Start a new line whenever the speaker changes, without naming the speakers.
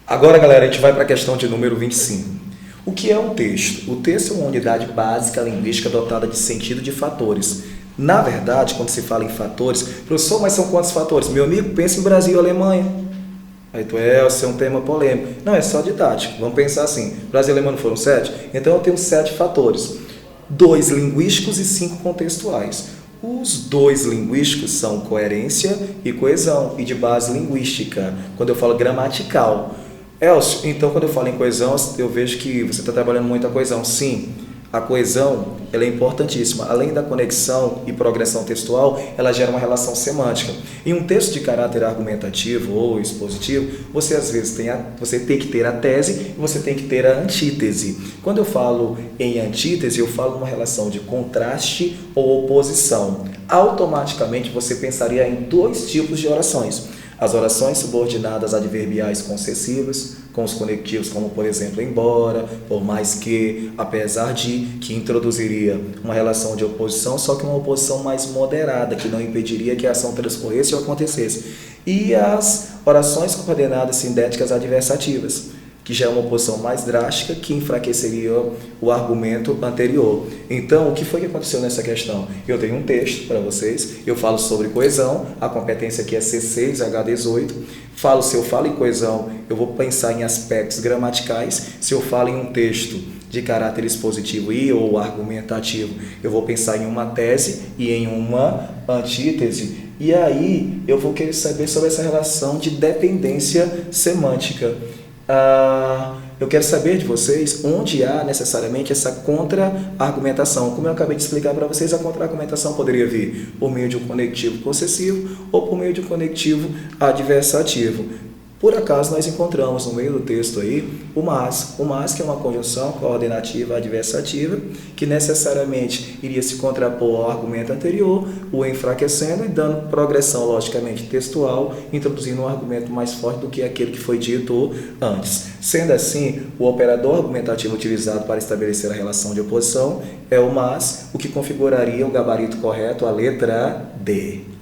Agora, galera, a gente vai para a questão de número 25. O que é um texto? O texto é uma unidade básica linguística dotada de sentido de fatores. Na verdade, quando se fala em fatores, professor, mas são quantos fatores? Meu amigo, pensa em Brasil e Alemanha. Aí tu isso é um tema polêmico. Não, é só didático. Vamos pensar assim, Brasil e Alemanha não foram 7? Então eu tenho 7 fatores. 2 linguísticos e 5 contextuais. Os 2 linguísticos são coerência e coesão, e de base linguística, quando eu falo gramatical. Elcio, então quando eu falo em coesão, eu vejo que você está trabalhando muito a coesão. Sim, a coesão ela é importantíssima. Além da conexão e progressão textual, ela gera uma relação semântica. Em um texto de caráter argumentativo ou expositivo, você às vezes você tem que ter a tese e você tem que ter a antítese. Quando eu falo em antítese, eu falo numa relação de contraste ou oposição. Automaticamente você pensaria em 2 tipos de orações. As orações subordinadas adverbiais concessivas, com os conectivos como, por exemplo, embora, por mais que, apesar de, que introduziria uma relação de oposição, só que uma oposição mais moderada, que não impediria que a ação transcorresse ou acontecesse. E as orações coordenadas sindéticas adversativas, que já é uma oposição mais drástica, que enfraqueceria o argumento anterior. Então, o que foi que aconteceu nessa questão? Eu tenho um texto para vocês, eu falo sobre coesão, a competência aqui é C6, H18, se eu falo em coesão, eu vou pensar em aspectos gramaticais, se eu falo em um texto de caráter expositivo e ou argumentativo, eu vou pensar em uma tese e em uma antítese, e aí eu vou querer saber sobre essa relação de dependência semântica. Eu quero saber de vocês onde há necessariamente essa contra-argumentação. Como eu acabei de explicar para vocês, a contra-argumentação poderia vir por meio de um conectivo possessivo ou por meio de um conectivo adversativo. Por acaso, nós encontramos no meio do texto aí o mas que é uma conjunção coordenativa adversativa, que necessariamente iria se contrapor ao argumento anterior, o enfraquecendo e dando progressão, logicamente, textual, introduzindo um argumento mais forte do que aquele que foi dito antes. Sendo assim, o operador argumentativo utilizado para estabelecer a relação de oposição é o mas, o que configuraria o gabarito correto, a letra D.